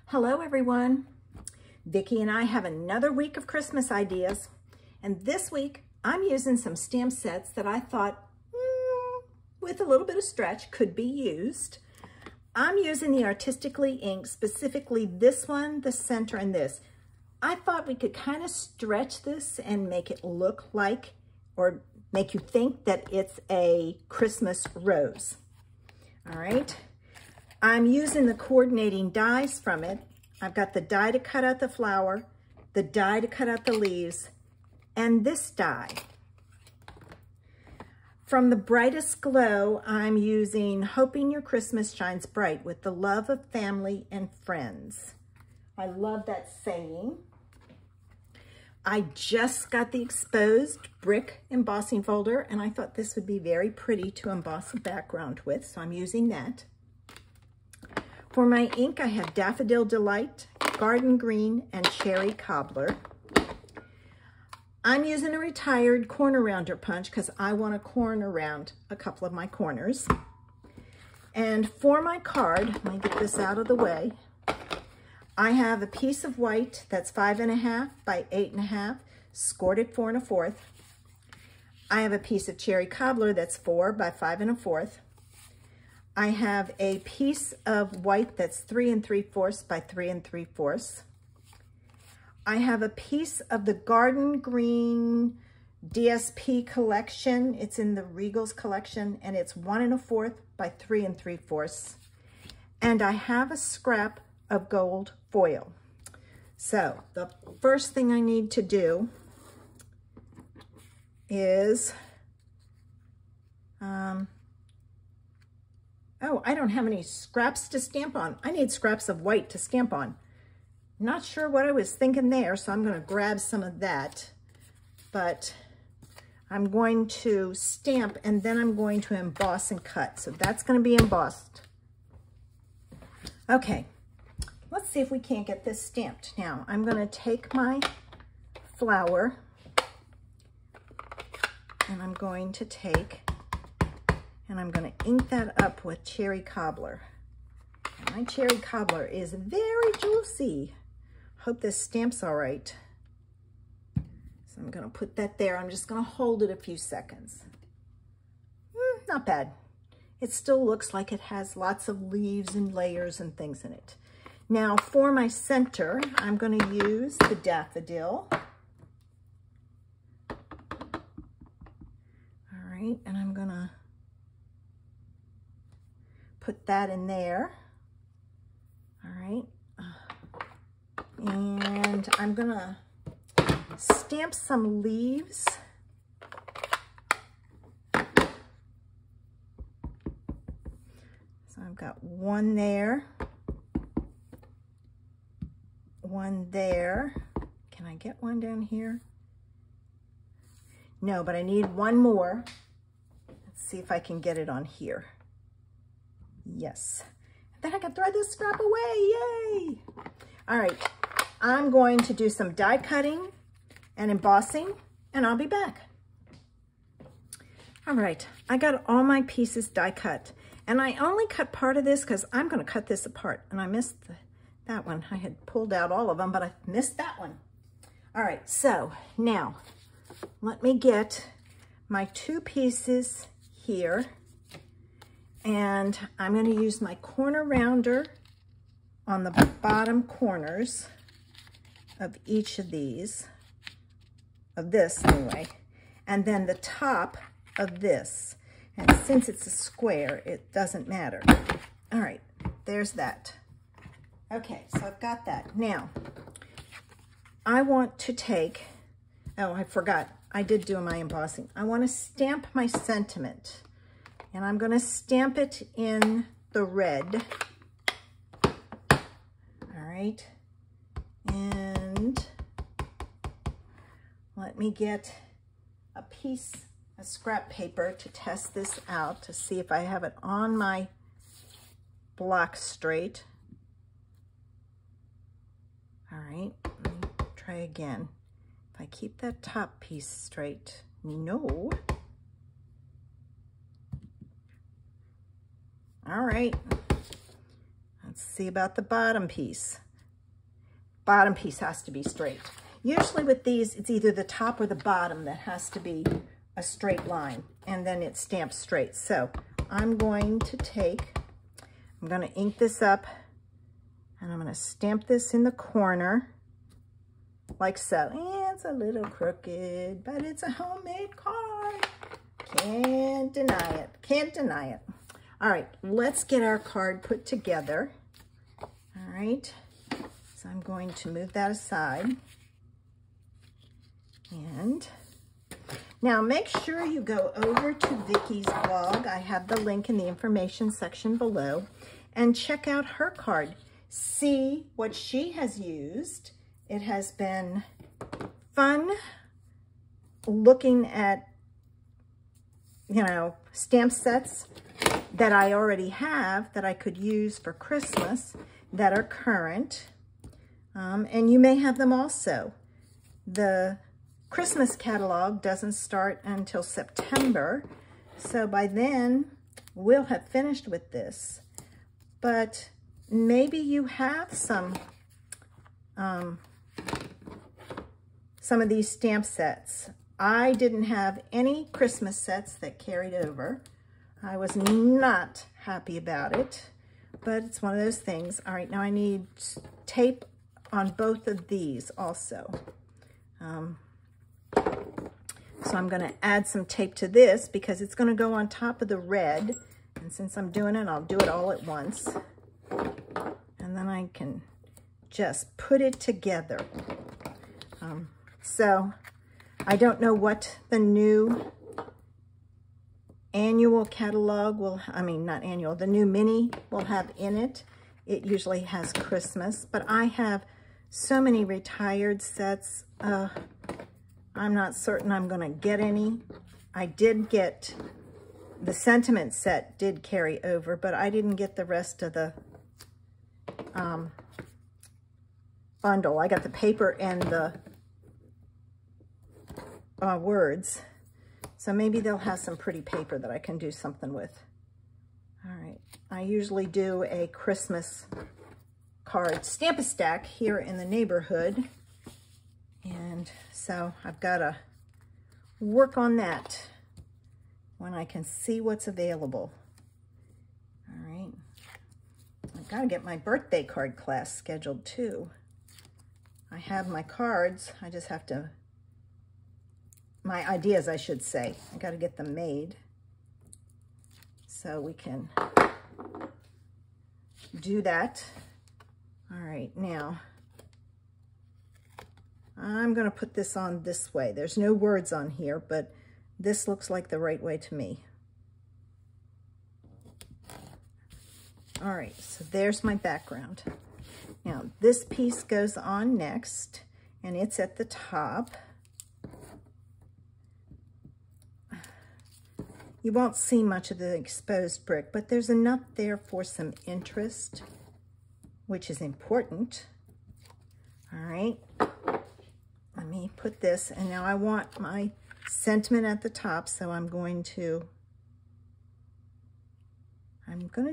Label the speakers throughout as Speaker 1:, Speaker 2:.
Speaker 1: Hello everyone. Vicki and I have another week of Christmas ideas, and this week I'm using some stamp sets that I thought with a little bit of stretch could be used. I'm using the Artistically ink, specifically this one, the center, and this. I thought we could kind of stretch this and make it look like, or make you think that it's a Christmas rose. All right. I'm using the coordinating dies from it. I've got the die to cut out the flower, the die to cut out the leaves, and this die. From the Brightest Glow, I'm using Hoping Your Christmas Shines Bright with the love of family and friends. I love that saying. I just got the exposed brick embossing folder, and I thought this would be very pretty to emboss a background with, so I'm using that. For my ink, I have Daffodil Delight, Garden Green, and Cherry Cobbler. I'm using a retired corner rounder punch because I want to corner round a couple of my corners. And for my card, let me get this out of the way, I have a piece of white that's 5.5 by 8.5, scored at 4 1/4. I have a piece of Cherry Cobbler that's 4 by 5 1/4. I have a piece of white that's 3 3/4 by 3 3/4. I have a piece of the Garden Green DSP collection. It's in the Regal's collection, and it's 1 1/4 by 3 3/4. And I have a scrap of gold foil. So the first thing I need to do is, oh, I don't have any scraps to stamp on. I need scraps of white to stamp on. Not sure what I was thinking there, so I'm going to grab some of that. But I'm going to stamp, and then I'm going to emboss and cut. So that's going to be embossed. Okay, let's see if we can't get this stamped. Now, I'm going to take my flower, and I'm going to take, and I'm going to ink that up with Cherry Cobbler. And my Cherry Cobbler is very juicy. Hope this stamps all right. So I'm going to put that there. I'm just going to hold it a few seconds. Not bad. It still looks like it has lots of leaves and layers and things in it. Now for my center, I'm going to use the daffodil. All right, and I'm going to put that in there. All right. And I'm going to stamp some leaves. So I've got one there, one there. Can I get one down here? No, but I need one more. Let's see if I can get it on here. Yes. Then I can throw this scrap away. Yay! All right. I'm going to do some die cutting and embossing, and I'll be back. All right. I got all my pieces die cut, and I only cut part of this because I'm going to cut this apart, and I missed that one. I had pulled out all of them, but I missed that one. All right. So now let me get my two pieces here. And I'm going to use my corner rounder on the bottom corners of each of these, of this anyway, and then the top of this. And since it's a square, it doesn't matter. All right, there's that. Okay, so I've got that. Now, I want to take, oh, I forgot, I did do my embossing. I want to stamp my sentiment. And I'm going to stamp it in the red. All right. And let me get a piece of scrap paper to test this out to see if I have it on my block straight. All right. Let me try again. If I keep that top piece straight, no. All right, let's see about the bottom piece. bottom piece has to be straight. Usually with these, it's either the top or the bottom that has to be a straight line, and then it's stamped straight. So I'm going to ink this up, and I'm going to stamp this in the corner like so. It's a little crooked, but it's a homemade card. Can't deny it. Can't deny it. All right, let's get our card put together. All right, so I'm going to move that aside. And now make sure you go over to Vicky's blog. I have the link in the information section below, and check out her card. See what she has used. It has been fun looking at, you know, stamp sets that I already have that I could use for Christmas that are current. And you may have them also. The Christmas catalog doesn't start until September, so by then we'll have finished with this. But maybe you have some of these stamp sets. I didn't have any Christmas sets that carried over. I was not happy about it, but it's one of those things. All right, now I need tape on both of these also. So I'm going to add some tape to this because it's going to go on top of the red. And since I'm doing it, I'll do it all at once. And then I can just put it together. So I don't know what the new annual catalog will, I mean, not annual, the new mini will have in it. It usually has Christmas, but I have so many retired sets. I'm not certain I'm going to get any. I did get the sentiment set did carry over, but I didn't get the rest of the bundle. I got the paper and the words. So maybe they'll have some pretty paper that I can do something with. All right. I usually do a Christmas card stamp-a-stack here in the neighborhood. And so I've got to work on that when I can see what's available. All right. I've got to get my birthday card class scheduled too. I have my cards. I just have to, my ideas, I should say. I got to get them made so we can do that. All right, now I'm going to put this on this way. There's no words on here, but this looks like the right way to me. All right, so there's my background. Now, this piece goes on next, and it's at the top. You won't see much of the exposed brick, but there's enough there for some interest, which is important. All right. Let me put this, and now I want my sentiment at the top, so I'm going to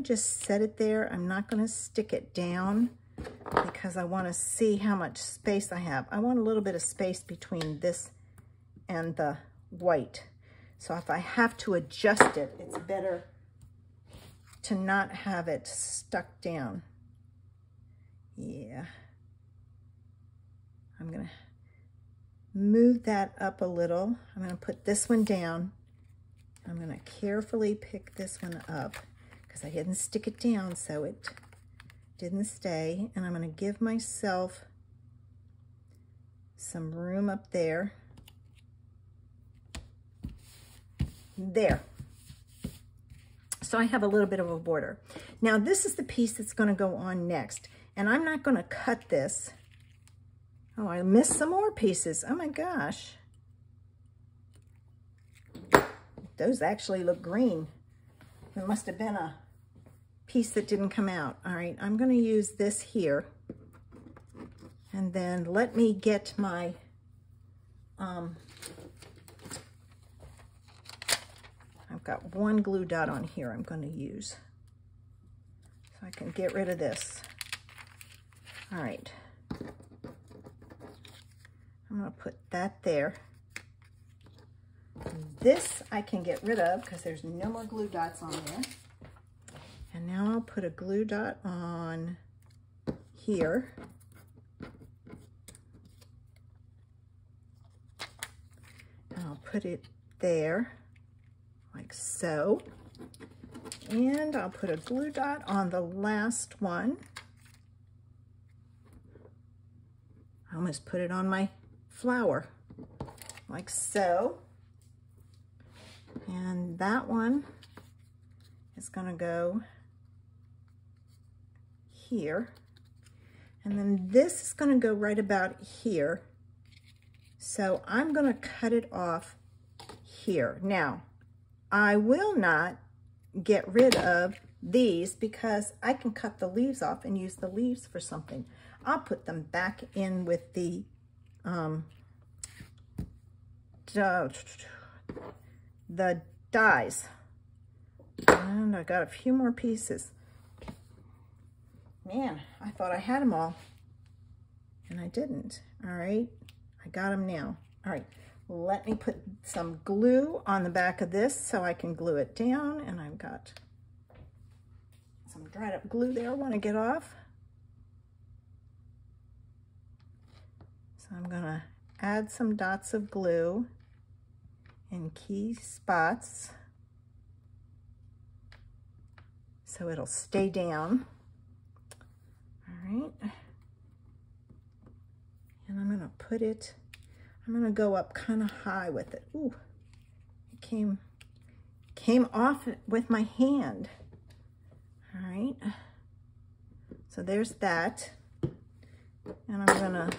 Speaker 1: just set it there. I'm not going to stick it down because I want to see how much space I have. I want a little bit of space between this and the white. So if I have to adjust it, it's better to not have it stuck down. Yeah. I'm going to move that up a little. I'm going to put this one down. I'm going to carefully pick this one up because I didn't stick it down, so it didn't stay. And I'm going to give myself some room up there. There. So I have a little bit of a border. Now this is the piece that's going to go on next, and I'm not going to cut this. Oh, I missed some more pieces. Oh my gosh. Those actually look green. There must have been a piece that didn't come out. All right, I'm going to use this here. And then let me get my I've got one glue dot on here I'm going to use. So I can get rid of this. All right. I'm going to put that there. This I can get rid of because there's no more glue dots on there. And now I'll put a glue dot on here. And I'll put it there, like so. And I'll put a glue dot on the last one. I almost put it on my flower, like so. And that one is going to go here. And then this is going to go right about here. So I'm going to cut it off here. Now, I will not get rid of these because I can cut the leaves off and use the leaves for something. I'll put them back in with the dies. And I got a few more pieces. Man, I thought I had them all, and I didn't. All right, I got them now. All right, let me put some glue on the back of this so I can glue it down, and I've got some dried up glue there I want to get off. So I'm gonna add some dots of glue in key spots so it'll stay down. All right, and I'm gonna put it, I'm gonna go up kind of high with it. Ooh, it came off with my hand. All right, so there's that, and I'm gonna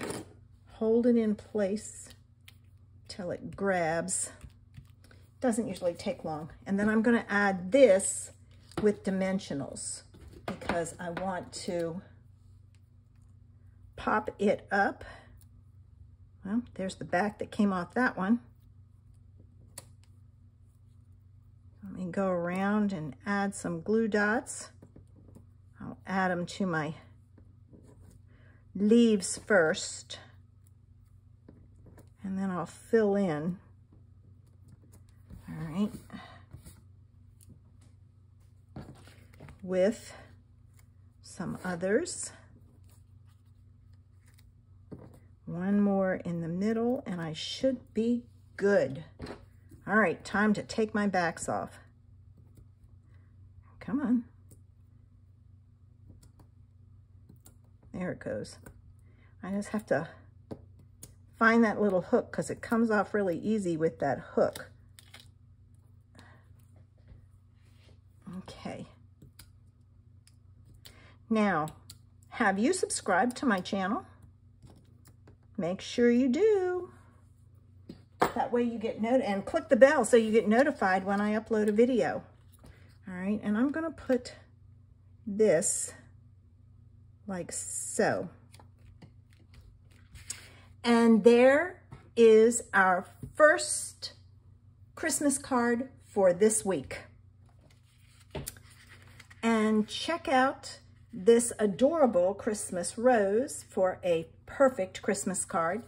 Speaker 1: hold it in place till it grabs. Doesn't usually take long. And then I'm gonna add this with dimensionals because I want to pop it up. Well, there's the back that came off that one. Let me go around and add some glue dots. I'll add them to my leaves first, and then I'll fill in. All right, with some others. One more in the middle, and I should be good. All right, time to take my backs off. Come on. There it goes. I just have to find that little hook because it comes off really easy with that hook. Okay. Now, have you subscribed to my channel? Make sure you do. That way you get and click the bell so you get notified when I upload a video. All right, and I'm gonna put this like so. And there is our first Christmas card for this week. And check out this adorable Christmas rose for a perfect Christmas card.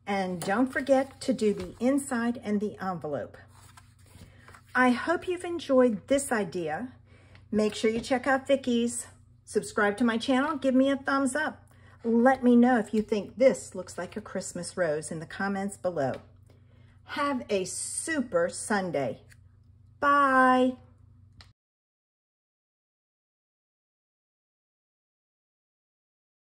Speaker 1: And don't forget to do the inside and the envelope. I hope you've enjoyed this idea. Make sure you check out Vicky's. Subscribe to my channel, give me a thumbs up. Let me know if you think this looks like a Christmas rose in the comments below. Have a super Sunday. Bye.